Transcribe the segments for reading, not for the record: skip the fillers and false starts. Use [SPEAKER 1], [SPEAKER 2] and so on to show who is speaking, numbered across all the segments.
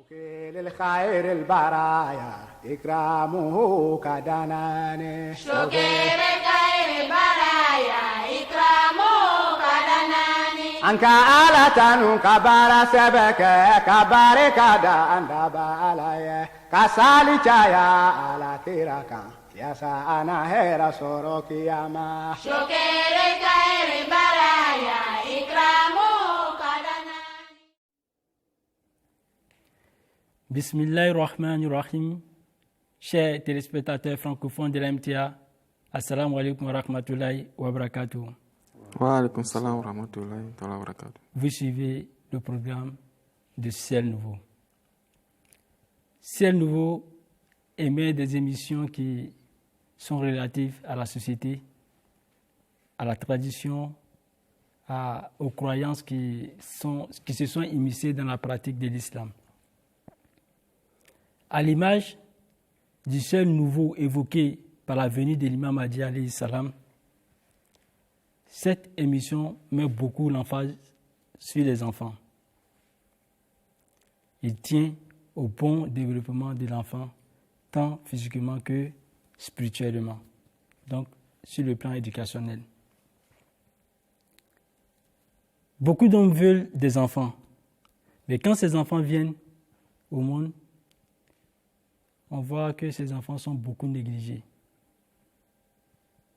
[SPEAKER 1] Anka ala tanu kabara sebeke kabare kada andaba alaye kasali chaya ala tiraka yasa ana hera soro kiyama
[SPEAKER 2] shokere kaere baraya ikramo kadana.
[SPEAKER 3] Bismillahirrahmanirrahim. Chers téléspectateurs francophones de la MTA, assalamu alaikum wa rahmatullahi wa barakatuh.
[SPEAKER 4] Wa alaikum salam wa rahmatullahi wa barakatuh.
[SPEAKER 3] Vous suivez le programme de Ciel Nouveau. Ciel Nouveau émet des émissions qui sont relatives à la société, à la tradition, aux croyances qui se sont immiscées dans la pratique de l'islam. À l'image du Ciel Nouveau évoqué par la venue de l'imam Mahdi alayhi salam, cette émission met beaucoup l'emphase sur les enfants. Il tient au bon développement de l'enfant, tant physiquement que spirituellement, donc sur le plan éducationnel. Beaucoup d'hommes veulent des enfants, mais quand ces enfants viennent au monde, on voit que ces enfants sont beaucoup négligés.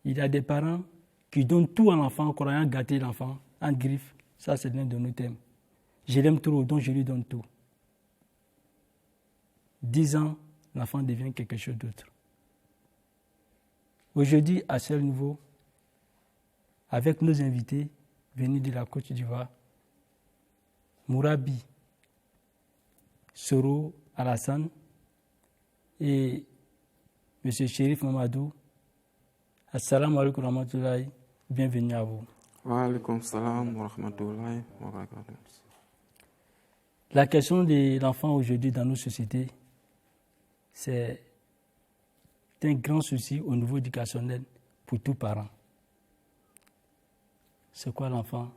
[SPEAKER 3] Il y a des parents qui donnent tout à l'enfant, croyant gâter l'enfant, en griffe. Ça, c'est l'un de nos thèmes. Je l'aime trop, donc je lui donne tout. 10 ans, l'enfant devient quelque chose d'autre. Aujourd'hui, à Ciel Nouveau, avec nos invités venus de la Côte d'Ivoire, Mourabi, Soro Alassane et M. Chérif Mamadou, assalamu alaikum wa rahmatullahi, bienvenue à vous.
[SPEAKER 4] Wa alaikum salam wa rahmatullahi wa barakatuh.
[SPEAKER 3] La question de l'enfant aujourd'hui dans nos sociétés, c'est un grand souci au niveau éducationnel pour tous parents. C'est quoi l'enfant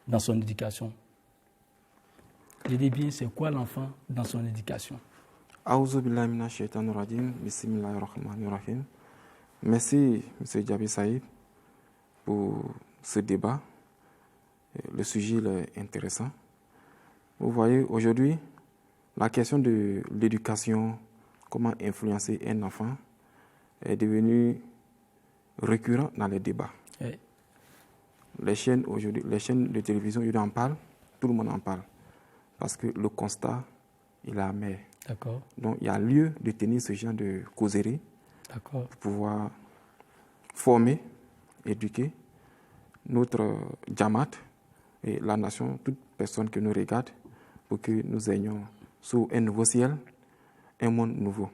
[SPEAKER 3] dans son éducation? Je dis bien, c'est quoi l'enfant dans son éducation?
[SPEAKER 4] A'udhu billahi minash shaitanir rajim. Bismillahir rahmanir rahim. Merci, M. Djabi Saïd, pour ce débat. Le sujet est intéressant. Vous voyez, aujourd'hui, la question de l'éducation, comment influencer un enfant, est devenue récurrente dans les débats.
[SPEAKER 3] Oui.
[SPEAKER 4] Les chaînes de télévision, ils en parlent, tout le monde en parle. Parce que le constat, il est amer.
[SPEAKER 3] D'accord.
[SPEAKER 4] Donc, il y a lieu de tenir ce genre de causerie.
[SPEAKER 3] D'accord.
[SPEAKER 4] Pour pouvoir former, éduquer notre Jamaat et la nation, toute personne qui nous regarde, pour que nous ayons sous un nouveau ciel, un monde nouveau.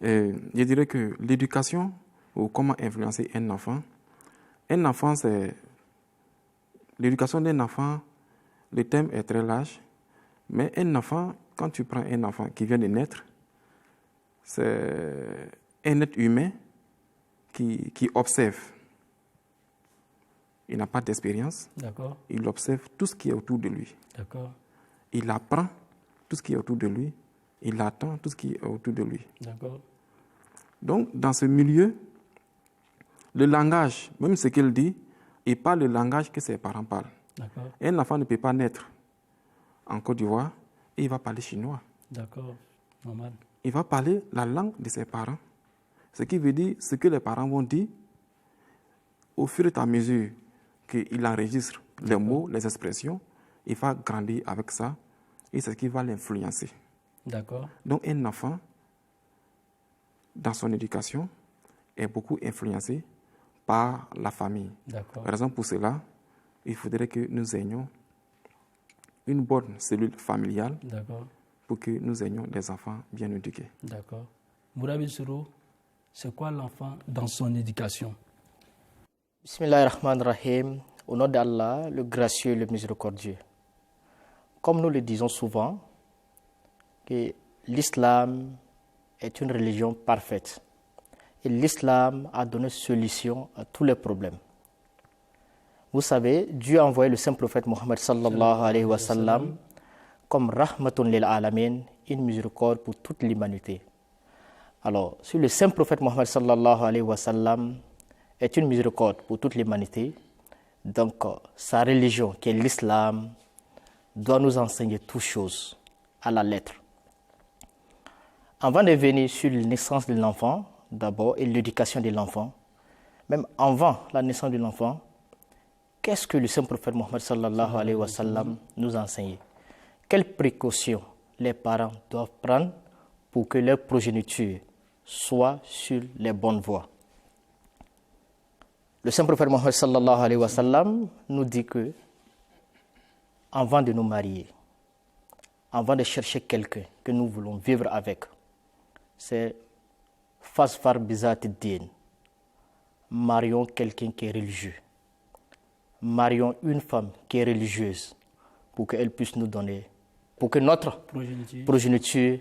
[SPEAKER 4] Et je dirais que l'éducation, ou comment influencer un enfant, c'est l'éducation d'un enfant, le thème est très large, mais un enfant, quand tu prends un enfant qui vient de naître, c'est un être humain qui observe. Il n'a pas d'expérience.
[SPEAKER 3] D'accord.
[SPEAKER 4] Il observe tout ce qui est autour de lui.
[SPEAKER 3] D'accord.
[SPEAKER 4] Il apprend tout ce qui est autour de lui. Il attend tout ce qui est autour de lui.
[SPEAKER 3] D'accord.
[SPEAKER 4] Donc, dans ce milieu, le langage, même ce qu'il dit, il parle le langage que ses parents parlent.
[SPEAKER 3] D'accord.
[SPEAKER 4] Un enfant ne peut pas naître en Côte d'Ivoire et il va parler chinois.
[SPEAKER 3] D'accord. Normal.
[SPEAKER 4] Il va parler la langue de ses parents. Ce qui veut dire ce que les parents vont dire au fur et à mesure qu'il enregistre les mots, les expressions, il va grandir avec ça et c'est ce qui va l'influencer.
[SPEAKER 3] D'accord.
[SPEAKER 4] Donc un enfant, dans son éducation, est beaucoup influencé par la famille.
[SPEAKER 3] D'accord.
[SPEAKER 4] Par exemple, pour cela, il faudrait que nous ayons une bonne cellule familiale.
[SPEAKER 3] D'accord.
[SPEAKER 4] Pour que nous ayons des enfants bien éduqués.
[SPEAKER 3] D'accord. Mourabi Soro, c'est quoi l'enfant dans son éducation?
[SPEAKER 5] Bismillahirrahmanirrahim. Au nom d'Allah, le gracieux et le miséricordieux. Comme nous le disons souvent, que l'islam est une religion parfaite. Et l'islam a donné solution à tous les problèmes. Vous savez, Dieu a envoyé le saint prophète Mohammed sallallahu alayhi wa sallam comme Rahmatun lil Alamin, une miséricorde pour toute l'humanité. Alors, si le saint prophète Mohammed sallallahu alayhi wa sallam est une miséricorde pour toute l'humanité, donc sa religion, qui est l'islam, doit nous enseigner toutes choses à la lettre. Avant de venir sur la naissance de l'enfant, d'abord, et l'éducation de l'enfant, même avant la naissance de l'enfant, qu'est-ce que le saint prophète Mohammed sallallahu alayhi wa sallam nous a enseigné? Quelles précautions les parents doivent prendre pour que leur progéniture soit sur les bonnes voies? Le saint prophète Mohammed sallallahu alayhi wa sallam nous dit que, avant de nous marier, avant de chercher quelqu'un que nous voulons vivre avec, c'est fasfar bizat din. Marions quelqu'un qui est religieux. Marions une femme qui est religieuse pour qu'elle puisse nous donner, pour que notre progéniture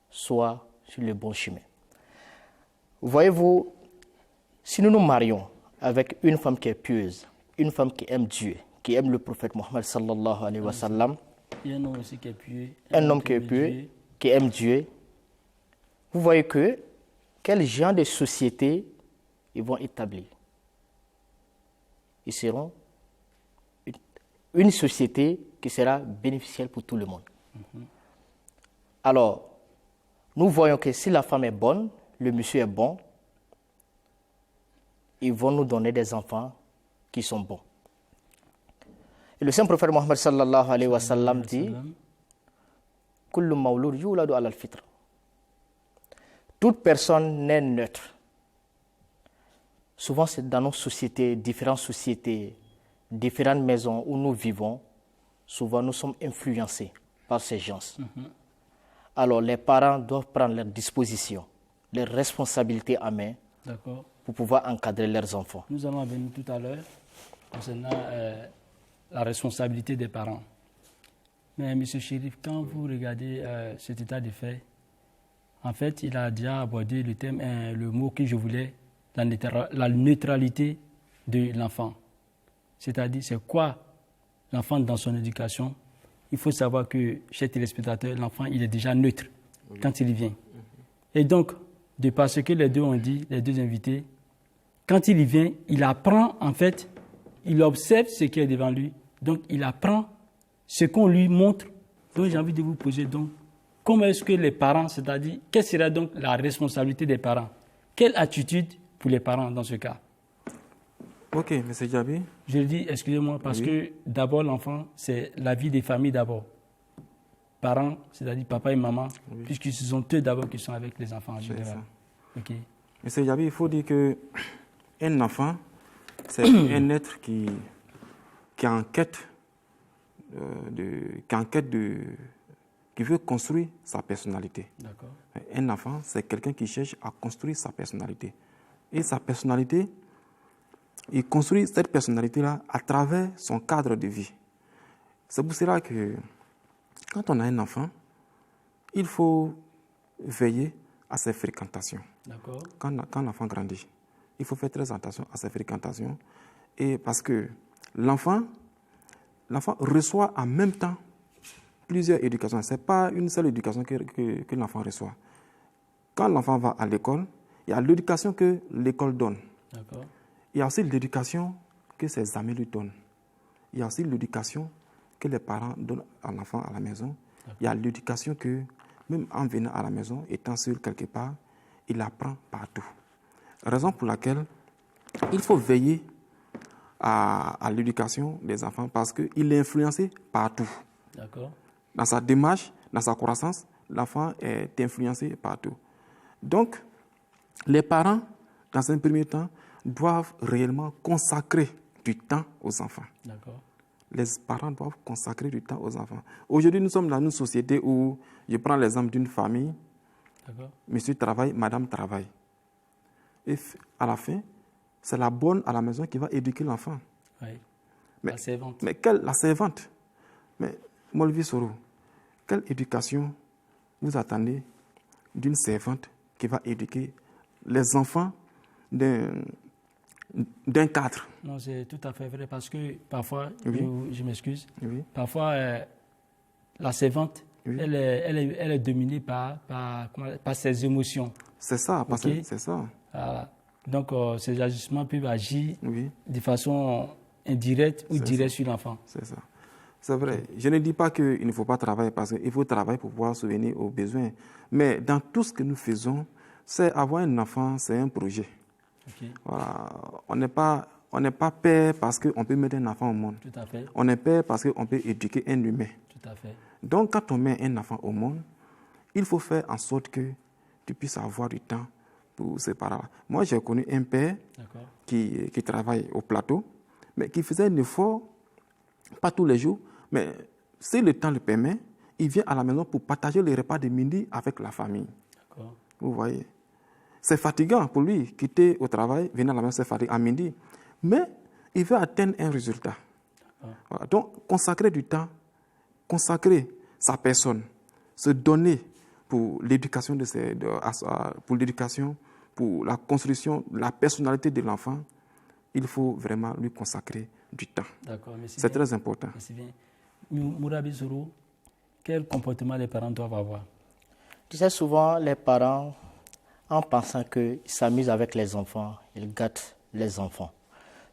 [SPEAKER 5] soit sur le bon chemin. Voyez-vous, si nous nous marions avec une femme qui est pieuse, une femme qui aime Dieu, qui aime le prophète Mohammed sallallahu alayhi wa sallam,
[SPEAKER 3] et un homme aussi qui est pieux,
[SPEAKER 5] un homme qui est pieux, qui aime Dieu, vous voyez que quel genre de société ils vont établir? Ils seront une société qui sera bénéficiaire pour tout le monde. Alors, nous voyons que si la femme est bonne, le monsieur est bon, ils vont nous donner des enfants qui sont bons. Et le saint prophète Mohammed sallallahu alayhi wa sallam dit Kullu mawlud yuladu ala al-fitra. Toute personne n'est neutre. Souvent, c'est dans nos sociétés, différentes maisons où nous vivons, souvent nous sommes influencés par ces gens. Alors, les parents doivent prendre leurs dispositions, leurs responsabilités en main pour pouvoir encadrer leurs enfants.
[SPEAKER 3] Nous allons venir tout à l'heure concernant la responsabilité des parents. Mais M. Chérif, quand vous regardez cet état de fait, en fait, il a déjà abordé le thème, le mot que je voulais, la neutralité de l'enfant. C'est-à-dire, c'est quoi l'enfant dans son éducation? Il faut savoir que, chers téléspectateurs, l'enfant, il est déjà neutre quand il y vient. Et donc, de par ce que les deux ont dit, les deux invités, quand il y vient, il apprend, en fait, il observe ce qui est devant lui. Donc, il apprend ce qu'on lui montre. Donc, j'ai envie de vous poser donc, comment est-ce que les parents, c'est-à-dire, quelle sera donc la responsabilité des parents? Quelle attitude pour les parents dans ce cas?
[SPEAKER 4] Ok, M. Djabi.
[SPEAKER 3] Je le dis, excusez-moi, parce que d'abord, l'enfant, c'est la vie des familles d'abord. Parents, c'est-à-dire papa et maman, puisque ce sont eux d'abord qui sont avec les enfants en général. Ok.
[SPEAKER 4] M. Djabi, il faut dire qu'un enfant, c'est un être qui est en quête qui veut construire sa personnalité.
[SPEAKER 3] D'accord.
[SPEAKER 4] Un enfant, c'est quelqu'un qui cherche à construire sa personnalité. Et sa personnalité, il construit cette personnalité-là à travers son cadre de vie. C'est pour cela que quand on a un enfant, il faut veiller à ses fréquentations.
[SPEAKER 3] D'accord.
[SPEAKER 4] Quand l'enfant grandit, il faut faire très attention à ses fréquentations. Et parce que l'enfant reçoit en même temps plusieurs éducations. Ce n'est pas une seule éducation que l'enfant reçoit. Quand l'enfant va à l'école, il y a l'éducation que l'école donne.
[SPEAKER 3] D'accord.
[SPEAKER 4] Il y a aussi l'éducation que ses amis lui donnent. Il y a aussi l'éducation que les parents donnent à l'enfant à la maison. Il y a l'éducation que, même en venant à la maison, étant seul quelque part, il apprend partout. Raison pour laquelle il faut veiller à l'éducation des enfants parce qu'il est influencé partout.
[SPEAKER 3] D'accord.
[SPEAKER 4] Dans sa démarche, dans sa croissance, l'enfant est influencé partout. Donc, les parents, dans un premier temps, doivent réellement consacrer du temps aux enfants.
[SPEAKER 3] D'accord.
[SPEAKER 4] Les parents doivent consacrer du temps aux enfants. Aujourd'hui, nous sommes dans une société où, je prends l'exemple d'une famille, monsieur travaille, madame travaille. Et à la fin, c'est la bonne à la maison qui va éduquer l'enfant.
[SPEAKER 3] Oui.
[SPEAKER 4] Mais,
[SPEAKER 3] la servante.
[SPEAKER 4] La servante. Mais, Molvi Soro, quelle éducation vous attendez d'une servante qui va éduquer les enfants d'un cadre?
[SPEAKER 3] Non, c'est tout à fait vrai parce que parfois,
[SPEAKER 4] oui.
[SPEAKER 3] je m'excuse,
[SPEAKER 4] oui.
[SPEAKER 3] parfois la servante,
[SPEAKER 4] Oui.
[SPEAKER 3] elle est dominée par ses émotions.
[SPEAKER 4] C'est ça, parce
[SPEAKER 3] Ok.
[SPEAKER 4] que c'est ça.
[SPEAKER 3] Donc, ces ajustements peuvent agir
[SPEAKER 4] Oui,
[SPEAKER 3] de façon indirecte ou directe sur l'enfant.
[SPEAKER 4] c'est ça. C'est vrai. Je ne dis pas qu'il ne faut pas travailler parce qu'il faut travailler pour pouvoir subvenir aux besoins. Mais dans tout ce que nous faisons, c'est avoir un enfant, c'est un projet.
[SPEAKER 3] Ok.
[SPEAKER 4] Voilà. On n'est pas père parce qu'on peut mettre un enfant au monde.
[SPEAKER 3] Tout à fait.
[SPEAKER 4] On est père parce qu'on peut éduquer un humain.
[SPEAKER 3] Tout à fait.
[SPEAKER 4] Donc, quand on met un enfant au monde, il faut faire en sorte que tu puisses avoir du temps pour ces parents-là. Moi, j'ai connu un père
[SPEAKER 3] D'accord.
[SPEAKER 4] qui travaille au plateau, mais qui faisait un effort, pas tous les jours, mais si le temps le permet, il vient à la maison pour partager les repas de midi avec la famille.
[SPEAKER 3] D'accord.
[SPEAKER 4] Vous voyez. C'est fatigant pour lui, quitter au travail, venir à la maison, c'est fatigant à midi. Mais il veut atteindre un résultat. Voilà. Donc, consacrer du temps, consacrer sa personne, se donner pour l'éducation pour la construction, la personnalité de l'enfant, il faut vraiment lui consacrer du temps.
[SPEAKER 3] D'accord. Merci
[SPEAKER 4] C'est
[SPEAKER 3] bien.
[SPEAKER 4] très important.
[SPEAKER 3] Merci bien. Mourabi Zoro, quel comportement les parents doivent avoir?
[SPEAKER 5] Tu sais, souvent, les parents, en pensant qu'ils s'amusent avec les enfants, ils gâtent les enfants.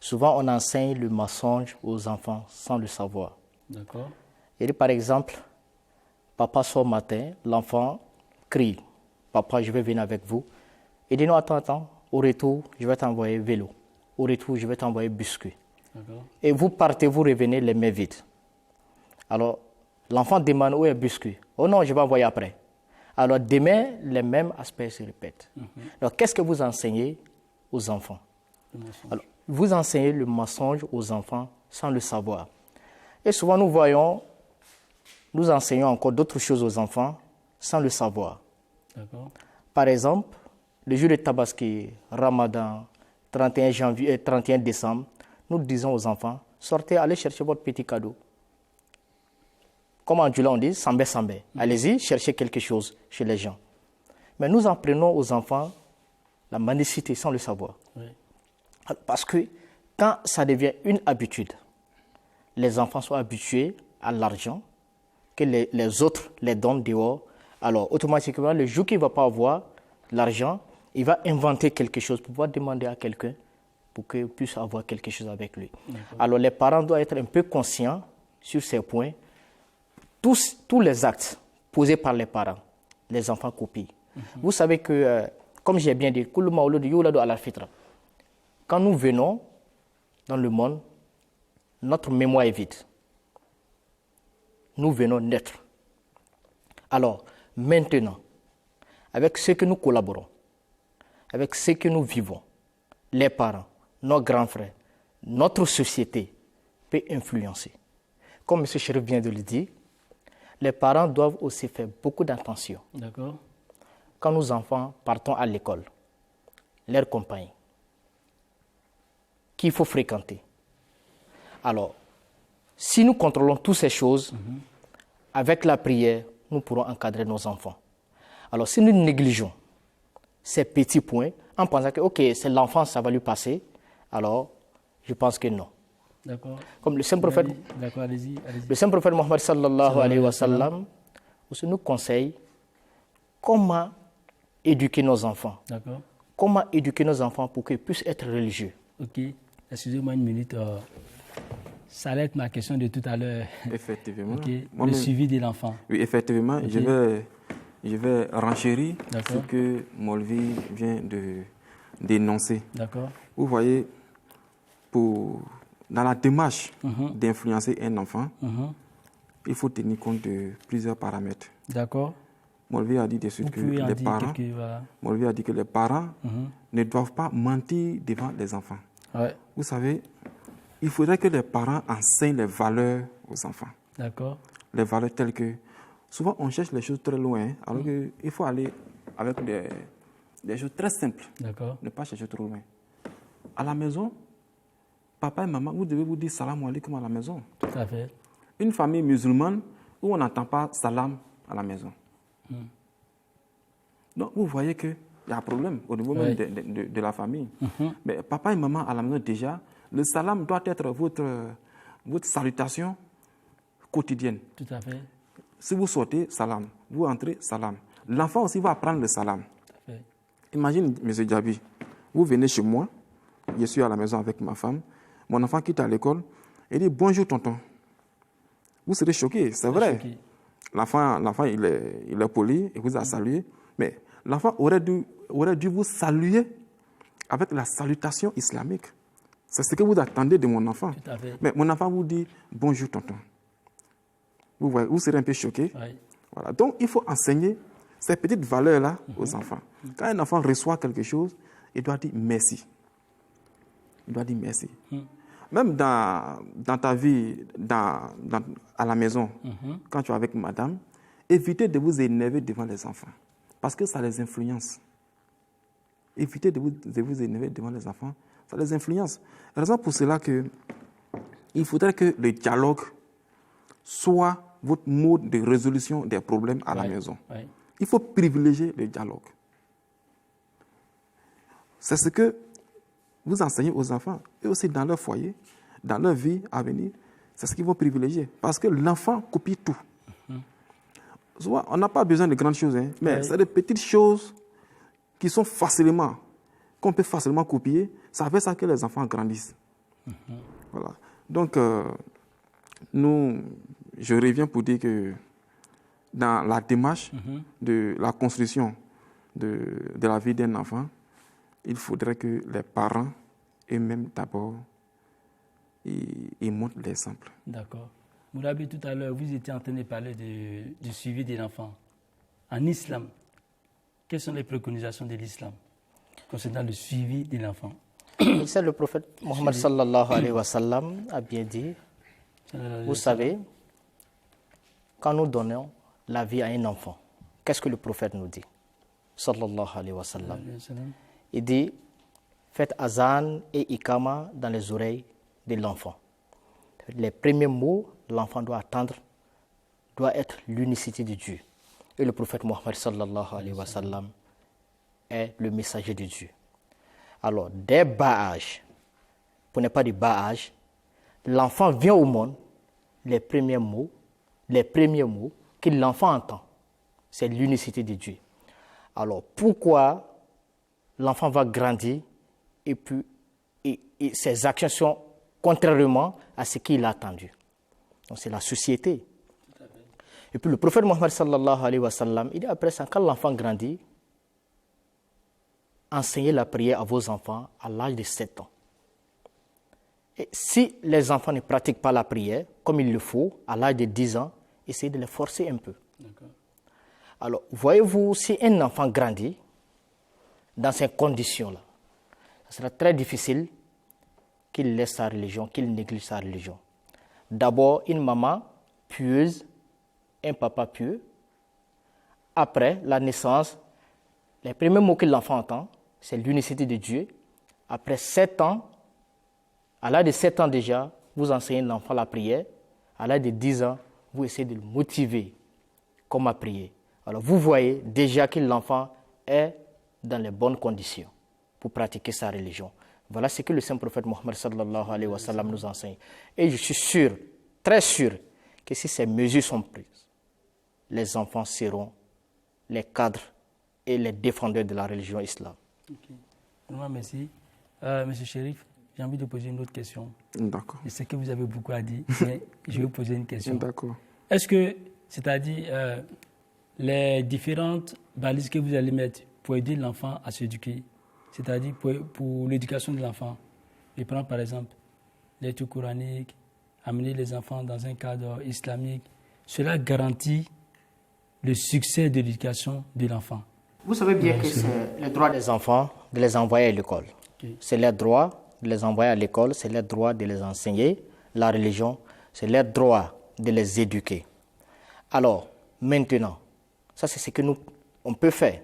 [SPEAKER 5] Souvent, on enseigne le mensonge aux enfants sans le savoir.
[SPEAKER 3] D'accord.
[SPEAKER 5] Et par exemple, papa sort matin, l'enfant crie, papa, je vais venir avec vous. Il dit non, attends, au retour, je vais t'envoyer vélo. Au retour, je vais t'envoyer biscuit.
[SPEAKER 3] D'accord.
[SPEAKER 5] Et vous partez, vous revenez les mains vides. Alors, l'enfant demande où est le biscuit. Oh non, je vais envoyer après. Alors, demain, les mêmes aspects se répètent. Alors, qu'est-ce que vous enseignez aux enfants? Alors, vous enseignez le mensonge aux enfants sans le savoir. Et souvent, nous enseignons encore d'autres choses aux enfants sans le savoir.
[SPEAKER 3] D'accord.
[SPEAKER 5] Par exemple, le jour de Tabaski, Ramadan, 31 décembre, nous disons aux enfants, sortez, allez chercher votre petit cadeau. Comme en Djoula on dit, sambé, sambé. Allez-y, cherchez quelque chose chez les gens. Mais nous apprenons aux enfants la mendicité sans le savoir.
[SPEAKER 3] Oui.
[SPEAKER 5] Parce que quand ça devient une habitude, les enfants sont habitués à l'argent que les autres les donnent dehors. Alors, automatiquement, le jour qu'il ne va pas avoir l'argent, il va inventer quelque chose pour pouvoir demander à quelqu'un pour qu'il puisse avoir quelque chose avec lui. Alors, les parents doivent être un peu conscients sur ces points. Tous les actes posés par les parents, les enfants copient. Vous savez que, comme j'ai bien dit, quand nous venons dans le monde, notre mémoire est vide. Nous venons naître. Alors, maintenant, avec ceux que nous collaborons, avec ceux que nous vivons, les parents, nos grands frères, notre société peut influencer. Comme M. Chérif vient de le dire, les parents doivent aussi faire beaucoup d'attention.
[SPEAKER 3] D'accord.
[SPEAKER 5] Quand nos enfants partent à l'école, leurs compagnies, qu'il faut fréquenter. Alors, si nous contrôlons toutes ces choses, avec la prière, nous pourrons encadrer nos enfants. Alors, si nous négligeons ces petits points, en pensant que, ok, c'est l'enfant, ça va lui passer, alors, je pense que non.
[SPEAKER 3] D'accord.
[SPEAKER 5] Comme le saint prophète,
[SPEAKER 3] D'accord, allez-y.
[SPEAKER 5] le saint prophète Mohammed sallallahu alayhi wa sallam aussi nous conseille comment éduquer nos enfants.
[SPEAKER 3] D'accord.
[SPEAKER 5] Comment éduquer nos enfants pour qu'ils puissent être religieux.
[SPEAKER 3] Ok. Excusez-moi une minute. Ça allait être ma question de tout à l'heure.
[SPEAKER 4] Effectivement.
[SPEAKER 3] Ok.
[SPEAKER 4] Moi-même-
[SPEAKER 3] Le suivi de l'enfant.
[SPEAKER 4] Oui, effectivement,
[SPEAKER 3] Ok.
[SPEAKER 4] je vais renchérir ce
[SPEAKER 3] D'accord.
[SPEAKER 4] que Molvi vient de dénoncer.
[SPEAKER 3] D'accord.
[SPEAKER 4] Vous voyez, dans la démarche d'influencer un enfant, il faut tenir compte de plusieurs paramètres.
[SPEAKER 3] D'accord.
[SPEAKER 4] Molvi a dit de suite
[SPEAKER 3] Vous
[SPEAKER 4] que
[SPEAKER 3] pouvez en
[SPEAKER 4] les
[SPEAKER 3] dire
[SPEAKER 4] parents,
[SPEAKER 3] quelques... Voilà.
[SPEAKER 4] Molvi a dit que les parents ne doivent pas mentir devant les enfants.
[SPEAKER 3] Ouais.
[SPEAKER 4] Vous savez, il faudrait que les parents enseignent les valeurs aux enfants.
[SPEAKER 3] D'accord.
[SPEAKER 4] Les valeurs telles que... Souvent, on cherche les choses très loin, alors qu'il faut aller avec des choses très simples.
[SPEAKER 3] D'accord.
[SPEAKER 4] Ne pas chercher trop loin. À la maison, papa et maman, vous devez vous dire salam alaikum à la maison.
[SPEAKER 3] Tout à fait.
[SPEAKER 4] Une famille musulmane où on n'entend pas salam à la maison. Donc, vous voyez qu'il y a un problème au niveau même de la famille. Mais papa et maman à la maison, déjà, le salam doit être votre salutation quotidienne.
[SPEAKER 3] Tout à fait.
[SPEAKER 4] Si vous sortez, salam. Vous entrez, salam. L'enfant aussi va apprendre le salam. Imagine, M. Djabi, vous venez chez moi, je suis à la maison avec ma femme, mon enfant quitte à l'école, et dit bonjour tonton. Vous serez choqué, c'est vrai. L'enfant, il est poli, il vous a salué, mais l'enfant aurait dû vous saluer avec la salutation islamique. C'est ce que vous attendez de mon enfant. Mais mon enfant vous dit bonjour tonton. Vous voyez, vous serez un peu choqué. Oui. Voilà. Donc, il faut enseigner ces petites valeurs-là aux enfants. Quand un enfant reçoit quelque chose, il doit dire merci. Il doit dire merci. Même dans ta vie, à la maison, quand tu es avec madame, évitez de vous énerver devant les enfants. Parce que ça les influence. Évitez de vous énerver devant les enfants. Ça les influence. Raison pour cela il faudrait que le dialogue soit votre mode de résolution des problèmes à la maison. Oui. Il faut privilégier le dialogue. C'est ce que vous enseignez aux enfants et aussi dans leur foyer, dans leur vie à venir. C'est ce qu'ils vont privilégier. Parce que l'enfant copie tout. Soit, on n'a pas besoin de grandes choses, mais c'est des petites choses qui sont qu'on peut facilement copier. Ça fait ça que les enfants grandissent. Voilà. Donc, je reviens pour dire que dans la démarche de la construction de la vie d'un enfant, il faudrait que les parents eux-mêmes d'abord ils montrent l'exemple.
[SPEAKER 3] D'accord. Moulabi, tout à l'heure, vous étiez en train de parler du suivi de l'enfant. En islam, quelles sont les préconisations de l'islam concernant le suivi de l'enfant?
[SPEAKER 5] C'est le prophète Mohammed sallallahu alayhi wa sallam a bien dit, vous savez, quand nous donnons la vie à un enfant, qu'est-ce que le prophète nous dit? Sallallahu alayhi wa sallam. Il dit, faites azan et ikama dans les oreilles de l'enfant. Les premiers mots, l'enfant doit attendre, doit être l'unicité de Dieu. Et le prophète Mohammed sallallahu alayhi wa sallam est le messager de Dieu. Alors, dès bas âge, pour ne pas dire bas âge, l'enfant vient au monde, les premiers mots que l'enfant entend, c'est l'unicité de Dieu. Alors, pourquoi l'enfant va grandir et puis ses actions sont contrairement à ce qu'il a attendu? Donc, c'est la société. Et puis, le prophète Mohammed sallallahu alayhi wa sallam, il dit après ça, quand l'enfant grandit, enseignez la prière à vos enfants à l'âge de 7 ans. Et si les enfants ne pratiquent pas la prière comme il le faut, à l'âge de 10 ans, essayez de les forcer un peu. D'accord. Alors, voyez-vous, si un enfant grandit dans ces conditions-là, ce sera très difficile qu'il laisse sa religion, qu'il néglige sa religion. D'abord, une maman pieuse, un papa pieux. Après la naissance, les premiers mots que l'enfant entend, c'est l'unicité de Dieu. Après 7 ans, à l'âge de 7 ans déjà, vous enseignez l'enfant la prière. À l'âge de 10 ans, vous essayez de le motiver comme à prier. Alors vous voyez déjà que l'enfant est dans les bonnes conditions pour pratiquer sa religion. Voilà ce que le saint prophète Mohammed sallallahu alayhi wa sallam nous enseigne. Et je suis sûr, très sûr, que si ces mesures sont prises, les enfants seront les cadres et les défendeurs de la religion islam.
[SPEAKER 3] Ok. Merci. Monsieur Chérif, j'ai envie de poser une autre question.
[SPEAKER 4] D'accord.
[SPEAKER 3] Je sais que vous avez beaucoup à dire, mais je vais vous poser une question.
[SPEAKER 4] D'accord.
[SPEAKER 3] Est-ce que, c'est-à-dire, les différentes balises que vous allez mettre pour aider l'enfant à s'éduquer, c'est-à-dire pour l'éducation de l'enfant, je prends par exemple l'étude coranique, amener les enfants dans un cadre islamique, cela garantit le succès de l'éducation de l'enfant.
[SPEAKER 5] Vous savez bien que c'est le droit des enfants de les envoyer à l'école. Okay. C'est leur droit de les envoyer à l'école, c'est leur droit de les enseigner la religion, c'est leur droit de les éduquer. Alors, maintenant, ça c'est ce que on peut faire.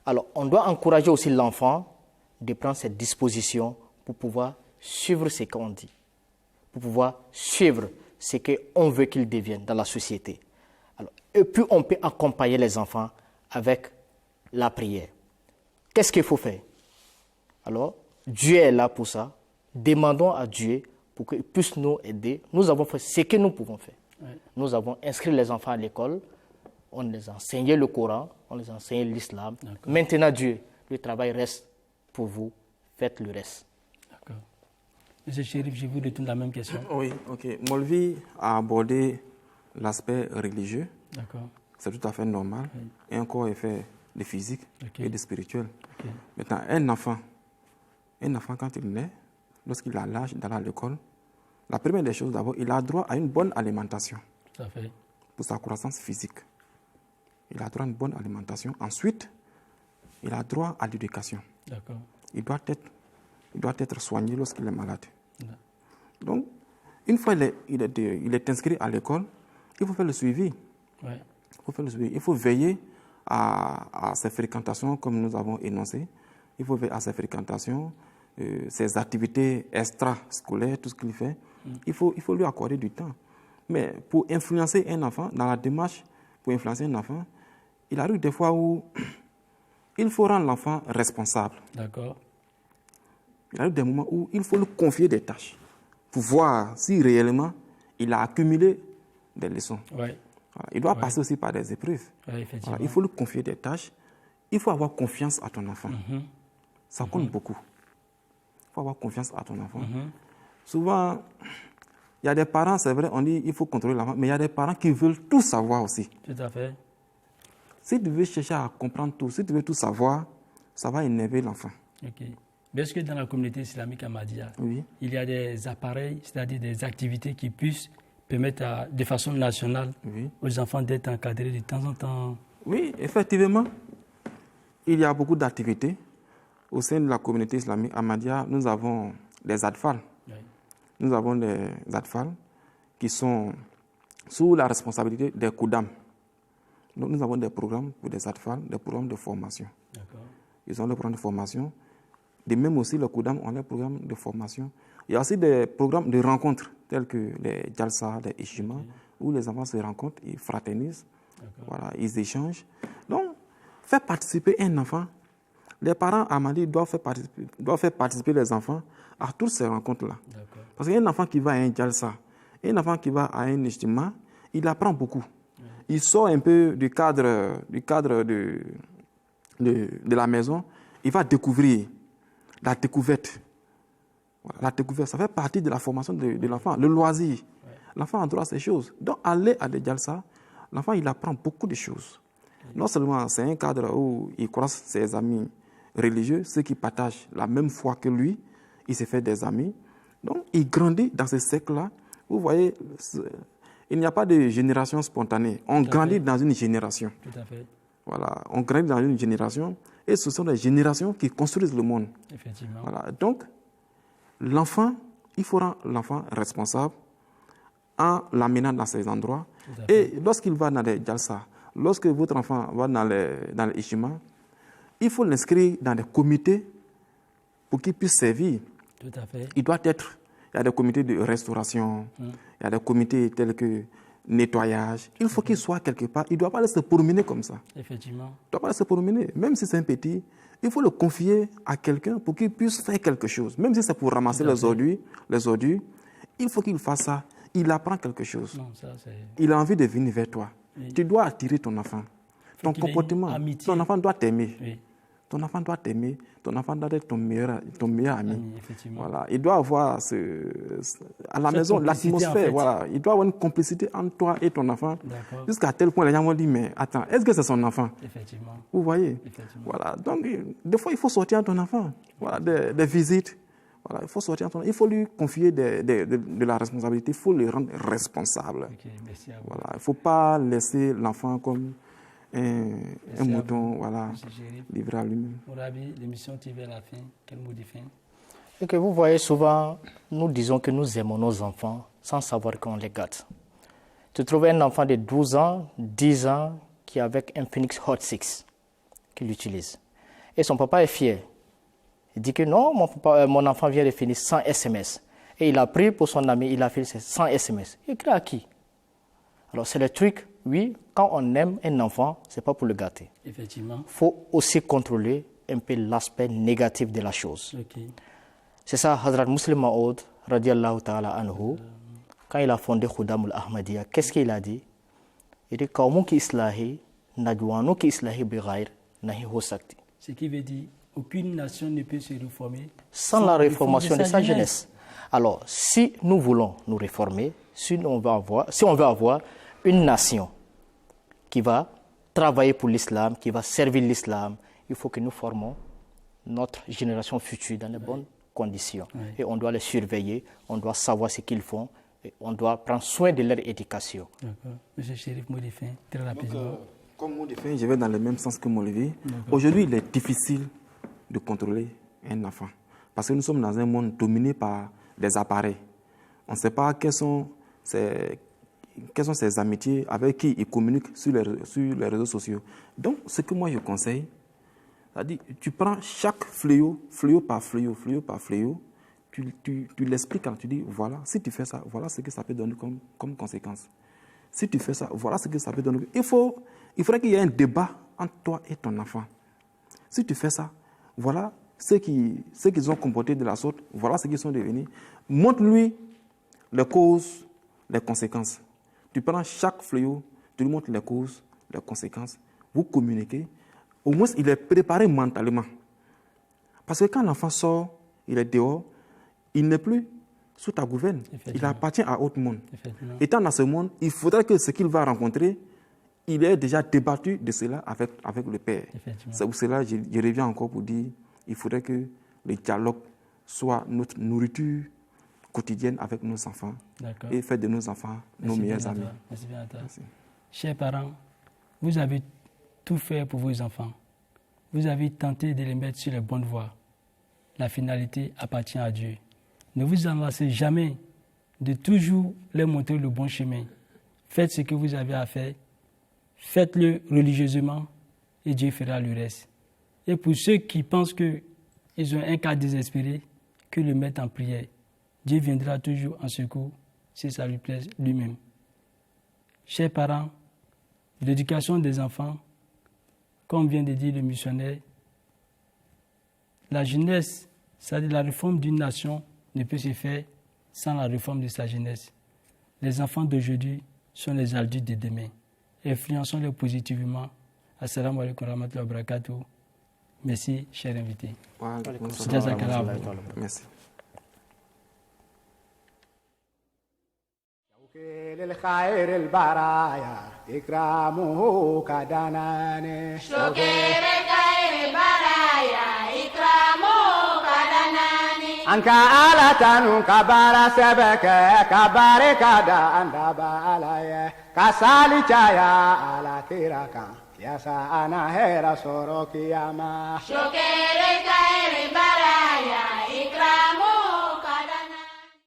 [SPEAKER 5] Alors, on doit encourager aussi l'enfant de prendre ses dispositions pour pouvoir suivre ce qu'on dit, pour pouvoir suivre ce qu'on veut qu'ils deviennent dans la société. Alors, et puis, on peut accompagner les enfants avec la prière. Qu'est-ce qu'il faut faire? Alors, Dieu est là pour ça. Demandons à Dieu pour qu'il puisse nous aider. Nous avons fait ce que nous pouvons faire. Nous avons inscrit les enfants à l'école, on les a enseigné le Coran, on les a enseigné l'islam. Maintenant, Dieu, le travail reste pour vous, faites le reste.
[SPEAKER 3] D'accord. Monsieur Chérif, je vous retourne la même question.
[SPEAKER 4] Oui, ok. Molvi a abordé l'aspect religieux.
[SPEAKER 3] D'accord.
[SPEAKER 4] C'est tout à fait normal.
[SPEAKER 3] Oui.
[SPEAKER 4] Et encore effet de physique et de spirituel.
[SPEAKER 3] Ok.
[SPEAKER 4] Maintenant, un enfant, quand il naît, lorsqu'il a l'âge d'aller à l'école, la première des choses, d'abord, il a droit à une bonne alimentation
[SPEAKER 3] Tout à fait.
[SPEAKER 4] pour sa croissance physique. Il a droit à une bonne alimentation. Ensuite, il a droit à l'éducation.
[SPEAKER 3] D'accord.
[SPEAKER 4] Il doit être soigné lorsqu'il est malade.
[SPEAKER 3] D'accord.
[SPEAKER 4] Donc, une fois il est inscrit à l'école, il faut faire le suivi.
[SPEAKER 3] Ouais.
[SPEAKER 4] Il faut veiller à ses fréquentations, comme nous avons énoncé. Il faut veiller à ses fréquentations, ses activités extrascolaires, tout ce qu'il fait. Il faut lui accorder du temps. Mais pour influencer un enfant, dans la démarche, pour influencer un enfant, il arrive des fois où il faut rendre l'enfant responsable.
[SPEAKER 3] D'accord.
[SPEAKER 4] Il arrive des moments où il faut lui confier des tâches pour voir si réellement il a accumulé des leçons.
[SPEAKER 3] Ouais.
[SPEAKER 4] Voilà. Il doit passer aussi par des épreuves.
[SPEAKER 3] Ouais, effectivement.
[SPEAKER 4] Voilà. Il faut lui confier des tâches. Il faut avoir confiance à ton enfant. Ça compte beaucoup. Il faut avoir confiance à ton enfant. Souvent, il y a des parents, c'est vrai, on dit qu'il faut contrôler l'enfant, mais il y a des parents qui veulent tout savoir aussi.
[SPEAKER 3] Tout à fait.
[SPEAKER 4] Si tu veux chercher à comprendre tout, si tu veux tout savoir, ça va énerver l'enfant.
[SPEAKER 3] Ok. Mais est-ce que dans la communauté islamique Ahmadiyya,
[SPEAKER 4] Oui.
[SPEAKER 3] il y a des appareils, c'est-à-dire des activités qui puissent permettre de façon nationale
[SPEAKER 4] Oui.
[SPEAKER 3] aux enfants d'être encadrés de temps en temps?
[SPEAKER 4] Oui, effectivement, il y a beaucoup d'activités. Au sein de la communauté islamique Ahmadiyya, nous avons des ADFAL.
[SPEAKER 3] Oui.
[SPEAKER 4] Nous avons des ADFAL qui sont sous la responsabilité des Koudam. Donc nous avons des programmes pour des ADFAL, des programmes de formation.
[SPEAKER 3] D'accord.
[SPEAKER 4] Ils ont des programmes de formation. De même aussi, les Koudam ont des programmes de formation. Il y a aussi des programmes de rencontres, tels que les Jalsa, les Ishima, où les enfants se rencontrent, ils fraternisent, voilà, ils échangent. Donc, faire participer un enfant, les parents Ahmadis doivent faire participer les enfants à toutes ces rencontres-là. Parce qu'un enfant qui va à un Jalsa, un enfant qui va à un Ishima, il apprend beaucoup. Il sort un peu du cadre de la maison, il va découvrir la découverte. Voilà, la découverte, ça fait partie de la formation de l'enfant, le loisir. L'enfant a droit à ces choses. Donc, aller à des jalsa, l'enfant, il apprend beaucoup de choses. Non seulement c'est un cadre où il croise ses amis religieux, ceux qui partagent la même foi que lui, il se fait des amis. Donc, il grandit dans ce cercle-là. Vous voyez, il n'y a pas de génération spontanée. On grandit dans une génération.
[SPEAKER 3] Tout à fait.
[SPEAKER 4] Voilà, on grandit dans une génération et ce sont les générations qui construisent le monde.
[SPEAKER 3] Effectivement.
[SPEAKER 4] Voilà, donc, l'enfant, il faut rendre l'enfant responsable en l'amenant dans ces endroits. Et lorsqu'il va dans les jalsa, lorsque votre enfant va dans les ishima, il faut l'inscrire dans des comités pour qu'il puisse servir.
[SPEAKER 3] Tout à fait.
[SPEAKER 4] Il y a des comités de restauration, il y a des comités tels que nettoyage. Il faut qu'il soit quelque part. Il ne doit pas laisser se promener comme ça.
[SPEAKER 3] Effectivement.
[SPEAKER 4] Il ne doit pas laisser se promener. Même si c'est un petit, il faut le confier à quelqu'un pour qu'il puisse faire quelque chose. Même si c'est pour ramasser les ordures, il faut qu'il fasse ça. Il apprend quelque chose.
[SPEAKER 3] Non, ça,
[SPEAKER 4] il a envie de venir vers toi. Oui. Tu dois attirer ton enfant. Ton comportement, ton enfant doit t'aimer. Oui. Ton enfant doit t'aimer. Ton enfant doit être ton meilleur ami. Voilà. Il doit avoir à la maison l'atmosphère. En fait. Voilà. Il doit avoir une complicité entre toi et ton enfant. Jusqu'à tel point, les gens vont dire, mais attends, est-ce que c'est son enfant?
[SPEAKER 3] Effectivement.
[SPEAKER 4] Vous voyez? Voilà. Donc, des fois, il faut sortir à ton enfant. Voilà. Des visites. Voilà. Il faut sortir à ton enfant. Il faut lui confier de la responsabilité. Il faut le rendre responsable.
[SPEAKER 3] Merci à vous.
[SPEAKER 4] Voilà. Il ne faut pas laisser l'enfant comme un mouton, voilà, livré à lui-même.
[SPEAKER 3] Mourabi, l'émission tire vers la fin. Quel mot de fin?
[SPEAKER 5] Et que vous voyez souvent, nous disons que nous aimons nos enfants sans savoir qu'on les gâte. Tu trouves un enfant de 12 ans, 10 ans, qui est avec un Phoenix Hot 6 qu'il utilise. Et son papa est fier. Il dit que non, mon enfant vient de finir 100 SMS. Et il a pris pour son ami, il a fait 100 SMS. Il crie à qui? Alors c'est le truc, oui, quand on aime un enfant, ce n'est pas pour le gâter.
[SPEAKER 3] Effectivement.
[SPEAKER 5] Il faut aussi contrôler un peu l'aspect négatif de la chose.
[SPEAKER 3] Okay.
[SPEAKER 5] C'est ça, Hazrat Muslim Maud, radiallahu ta'ala anhu, quand il a fondé Khudam al-Ahmadiyya, qu'est-ce qu'il a dit? Il dit Kaumu ki islahi, najwanu ki islahi bighair, nahi ho sakti.
[SPEAKER 3] Ce qui veut dire aucune nation ne peut se réformer
[SPEAKER 5] sans la réformation de sa jeunesse. Alors, si nous voulons nous réformer, si on veut avoir une nation qui va travailler pour l'islam, qui va servir l'islam, il faut que nous formons notre génération future dans les bonnes conditions.
[SPEAKER 3] Oui.
[SPEAKER 5] Et on doit les surveiller, on doit savoir ce qu'ils font, et on doit prendre soin de leur éducation.
[SPEAKER 3] D'accord. Monsieur Chérif Modifin, très rapidement.
[SPEAKER 4] Comme Modifin, je vais dans le même sens que Molivier. Aujourd'hui, il est difficile de contrôler un enfant. Parce que nous sommes dans un monde dominé par des appareils. On ne sait pas quelles sont ses amitiés, avec qui il communique sur les réseaux sociaux. Donc, ce que moi je conseille, c'est-à-dire, tu prends chaque fléau par fléau, tu l'expliques quand tu dis, voilà, si tu fais ça, voilà ce que ça peut donner comme conséquence. Si tu fais ça, voilà ce que ça peut donner. Il faudrait qu'il y ait un débat entre toi et ton enfant. Si tu fais ça, voilà ceux qu'ils ont comporté de la sorte, voilà ce qu'ils sont devenus. Montre-lui les causes, les conséquences. Tu prends chaque fléau, tu lui montres les causes, les conséquences. Vous communiquez. Au moins, il est préparé mentalement. Parce que quand l'enfant sort, il est dehors, il n'est plus sous ta gouverne. Il appartient à autre monde. Étant dans ce monde, il faudrait que ce qu'il va rencontrer, il ait déjà débattu de cela avec le père. C'est pour cela que je reviens encore pour dire il faudrait que le dialogue soit notre nourriture quotidienne avec nos enfants et faire de nos enfants nos meilleurs amis.
[SPEAKER 3] Merci bien à toi. Merci. Chers parents, vous avez tout fait pour vos enfants. Vous avez tenté de les mettre sur les bonnes voies. La finalité appartient à Dieu. Ne vous embrassez jamais de toujours leur montrer le bon chemin. Faites ce que vous avez à faire. Faites-le religieusement et Dieu fera le reste. Et pour ceux qui pensent qu'ils ont un cas désespéré, que le mettent en prière. Dieu viendra toujours en secours si ça lui plaît lui-même. Chers parents, l'éducation des enfants, comme vient de dire le missionnaire, la jeunesse, c'est-à-dire la réforme d'une nation, ne peut se faire sans la réforme de sa jeunesse. Les enfants d'aujourd'hui sont les adultes de demain. Influençons-les positivement. Assalamu alaikum wa rahmatullahi wa barakatuh. Merci, chers invités.
[SPEAKER 4] Merci.
[SPEAKER 1] للخير البرايا إكرامه كدناني
[SPEAKER 2] شكر خير برايا إكرامه كدناني
[SPEAKER 1] أنك على تنو كبار سبك كبار كدا أندب علي كسالي جايا على تيركا يا سانا هيرا سوروكي ياما
[SPEAKER 2] شكر